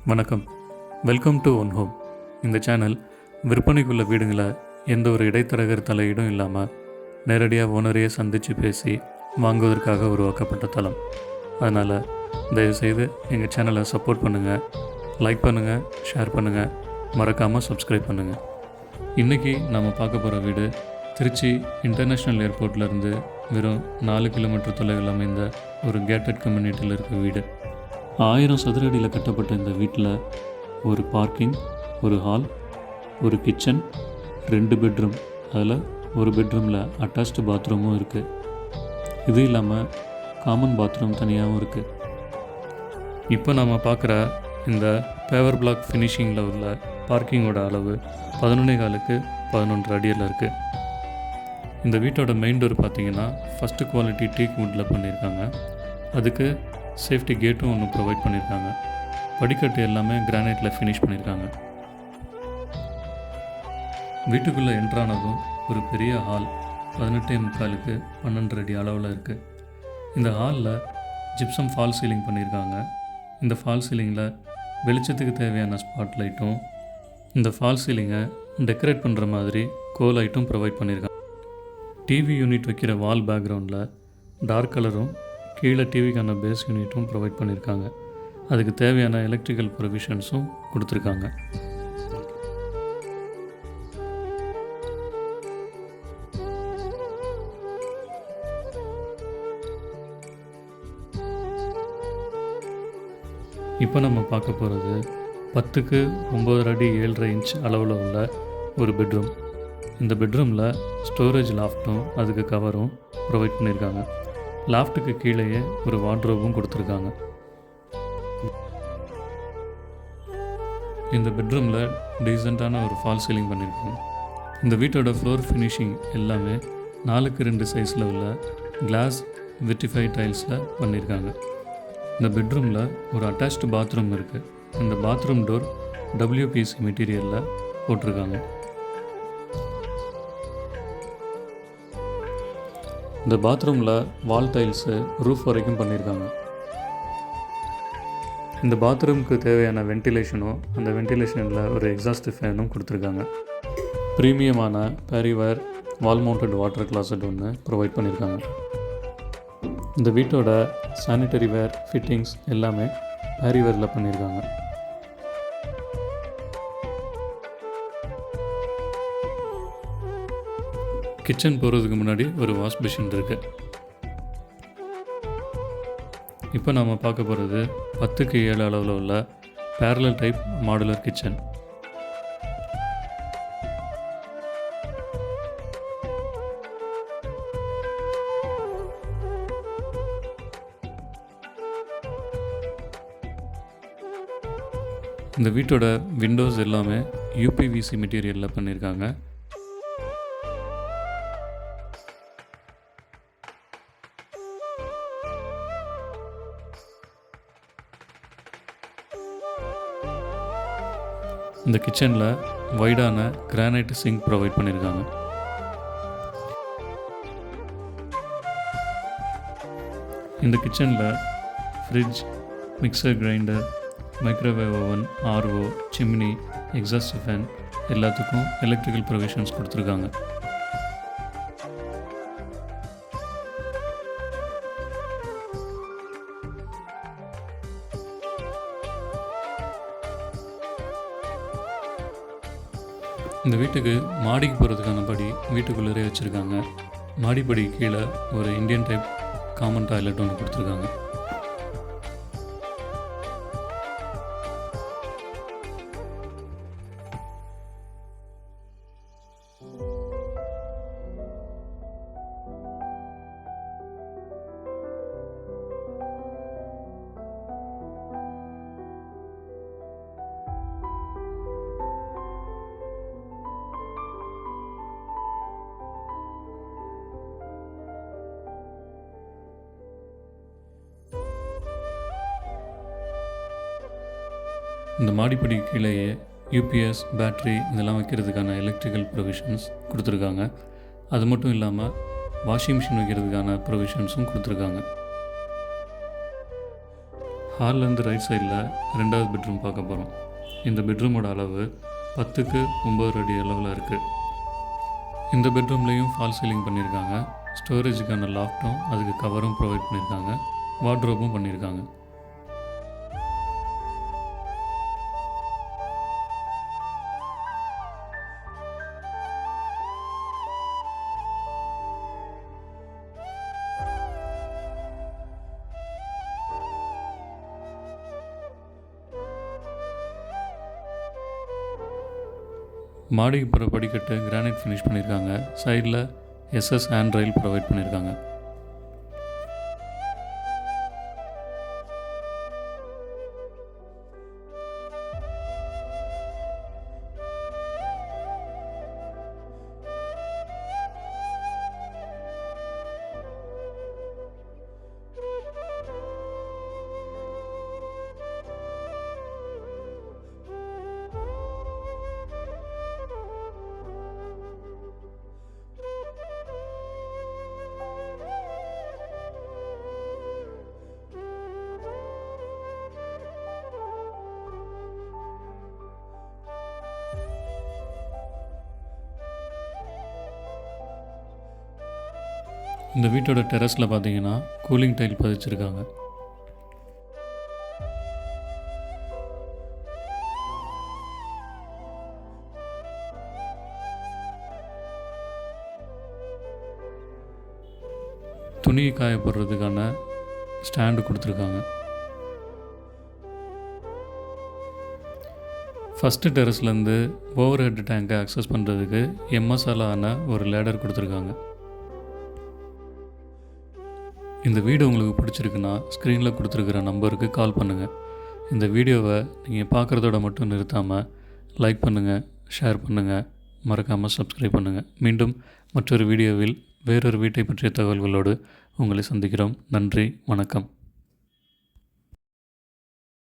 வணக்கம். Welcome to one home. இந்த channel விற்பனைக்குள்ள வீடுங்களை எந்த ஒரு இடைத்தரகர் தலையீடும் இல்லாமல் நேரடியாக ஓனரையே சந்தித்து பேசி வாங்குவதற்காக உருவாக்கப்பட்ட தளம். அதனால் தயவுசெய்து எங்கள் சேனலை சப்போர்ட் பண்ணுங்கள், லைக் பண்ணுங்கள், ஷேர் பண்ணுங்கள், மறக்காமல் சப்ஸ்கிரைப் பண்ணுங்கள். இன்றைக்கி நம்ம பார்க்க போகிற வீடு திருச்சி இன்டர்நேஷ்னல் ஏர்போர்ட்லேருந்து வெறும் 4 கிலோமீட்டர் தொலைவில் அமைந்த ஒரு கேட்டட் கம்யூனிட்டியில் இருக்க வீடு. 1000 சதுர அடியில் கட்டப்பட்ட இந்த வீட்டில் ஒரு பார்க்கிங், ஒரு ஹால், ஒரு கிச்சன், 2 பெட்ரூம், அதில் ஒரு பெட்ரூமில் அட்டாச்டு பாத்ரூமும் இருக்குது. இது இல்லாமல் காமன் பாத்ரூம் தனியாகவும் இருக்குது. இப்போ நம்ம பார்க்குற இந்த பேவர் பிளாக் ஃபினிஷிங்கில் உள்ள பார்க்கிங்கோட அளவு 11.4க்கு 11 அடியில் இருக்குது. இந்த வீட்டோட மெயின் டோர் பார்த்திங்கன்னா ஃபஸ்ட்டு குவாலிட்டி டீக் வுட்டில் பண்ணியிருக்காங்க. அதுக்கு சேஃப்டி கேட்டும் ஒன்று ப்ரொவைட் பண்ணியிருக்காங்க. படிக்கட்டு எல்லாமே கிரானைட்டில் ஃபினிஷ் பண்ணியிருக்காங்க. வீட்டுக்குள்ளே என்ட்ரானதும் ஒரு பெரிய ஹால் 18.75க்கு 12 அடி அளவில் இருக்குது. இந்த ஹாலில் ஜிப்சம் ஃபால் சீலிங் பண்ணியிருக்காங்க. இந்த ஃபால் சீலிங்கில் வெளிச்சத்துக்கு தேவையான ஸ்பாட் லைட்டும், இந்த ஃபால் சீலிங்கை டெக்கரேட் பண்ணுற மாதிரி கோல் லைட்டும் ப்ரொவைட் பண்ணியிருக்காங்க. டிவி யூனிட் வைக்கிற வால் பேக்ரவுண்டில் டார்க் கலரும் கீழே டிவிக்கான பேஸ் யூனிட்டும் ப்ரொவைட் பண்ணியிருக்காங்க. அதுக்கு தேவையான எலக்ட்ரிக்கல் ப்ரொவிஷன்ஸும் கொடுத்துருக்காங்க. இப்போ நம்ம பார்க்க போகிறது 10க்கு 9 அடி 7.5 இன்ச் அளவில் உள்ள ஒரு பெட்ரூம். இந்த பெட்ரூமில் ஸ்டோரேஜ் லாஃப்ட்டும் அதுக்கு கவரும் ப்ரொவைட் பண்ணியிருக்காங்க. லாஃப்ட்டுக்கு கீழேயே ஒரு வார்ட்ரோபும் கொடுத்துருக்காங்க. இந்த பெட்ரூமில் டீசெண்டான ஒரு ஃபால் சீலிங் பண்ணியிருக்காங்க. இந்த வீட்டோட ஃப்ளோர் ஃபினிஷிங் எல்லாமே 4க்கு 2 சைஸில் உள்ள கிளாஸ் வெட்டிஃபை டைல்ஸில் பண்ணியிருக்காங்க. இந்த பெட்ரூமில் ஒரு அட்டாச்டு பாத்ரூம் இருக்குது. இந்த பாத்ரூம் டோர் WPC மெட்டீரியலில் போட்டிருக்காங்க. இந்த பாத்ரூமில் வால் டைல்ஸு ரூஃப் வரைக்கும் பண்ணியிருக்காங்க. இந்த பாத்ரூமுக்கு தேவையான வென்டிலேஷனும், அந்த வென்டிலேஷனில் ஒரு எக்ஸாஸ்ட் ஃபேனும் கொடுத்துருக்காங்க. ப்ரீமியமான Parryware wall mounted water closet ஒன்று ப்ரொவைட் பண்ணியிருக்காங்க. இந்த வீட்டோட சானிட்டரி வேர் ஃபிட்டிங்ஸ் எல்லாமே பேரிவேரில் பண்ணியிருக்காங்க. கிச்சன் போகிறதுக்கு முன்னாடி ஒரு வாஷ் பேஷன் இருக்குது. இப்போ நம்ம பார்க்க போகிறது 10க்கு 7 அளவில் உள்ள பேரலல் டைப் மாடுலர் கிச்சன். இந்த வீட்டோட விண்டோஸ் எல்லாமே UPVC மெட்டீரியலில் பண்ணியிருக்காங்க. இந்த கிச்சனில் வைடான கிரானைட் சிங்க் ப்ரொவைட் பண்ணியிருக்காங்க. இந்த கிச்சனில் fridge, mixer grinder, microwave oven, RO, chimney, exhaust fan எல்லாத்துக்கும் எலக்ட்ரிக்கல் ப்ரொவிஷன்ஸ் கொடுத்துருக்காங்க. இந்த வீட்டுக்கு மாடிக்கு போகிறதுக்கான படி வீட்டுக்குள்ளே வச்சுருக்காங்க. மாடிப்படி கீழே ஒரு இந்தியன் டைப் காமன் டாய்லெட் ஒன்று கொடுத்துருக்காங்க. இந்த மாடிப்படி கீழேயே UPS, பேட்ரி இதெல்லாம் வைக்கிறதுக்கான எலக்ட்ரிக்கல் ப்ரொவிஷன்ஸ் கொடுத்துருக்காங்க. அது மட்டும் இல்லாமல் வாஷிங் மிஷின் வைக்கிறதுக்கான ப்ரொவிஷன்ஸும் கொடுத்துருக்காங்க. ஹால்லேருந்து ரைட் சைடில் 2வது பெட்ரூம் பார்க்க போகிறோம். இந்த பெட்ரூமோட அளவு 10க்கு 9 அடி அளவில் இருக்குது. இந்த பெட்ரூம்லேயும் ஃபால் சீலிங் பண்ணியிருக்காங்க. ஸ்டோரேஜுக்கான லாஃப்ட்டும் அதுக்கு கவரும் ப்ரொவைட் பண்ணியிருக்காங்க. வார்ட்ரோப்பும் பண்ணியிருக்காங்க. மாடிக்கு போகிற படிக்கட்டு கிரானைட் ஃபினிஷ் பண்ணியிருக்காங்க. சைடில் எஸ்எஸ் ஹேண்ட் ரயில் ப்ரொவைட் பண்ணியிருக்காங்க. இந்த வீட்டோட டெரஸில் பார்த்தீங்கன்னா கூலிங் டைல் பதிச்சிருக்காங்க. துணி காய போடுறதுக்கான ஸ்டாண்டு கொடுத்துருக்காங்க. ஃபஸ்ட்டு டெரஸ்லேருந்து ஓவர் ஹெட் டேங்கை அக்சஸ் பண்ணுறதுக்கு எம்எஸ்ஆல் ஆன ஒரு லேடர் கொடுத்துருக்காங்க. இந்த வீடியோ உங்களுக்கு பிடிச்சிருக்குன்னா ஸ்க்ரீனில் கொடுத்துருக்குற நம்பருக்கு கால் பண்ணுங்கள். இந்த வீடியோவை நீங்கள் பார்க்குறதோட மட்டும் நிறுத்தாமல் லைக் பண்ணுங்கள், ஷேர் பண்ணுங்கள், மறக்காமல் சப்ஸ்கிரைப் பண்ணுங்கள். மீண்டும் மற்றொரு வீடியோவில் வேறொரு வீட்டை பற்றிய தகவல்களோடு உங்களை சந்திக்கிறோம். நன்றி, வணக்கம்.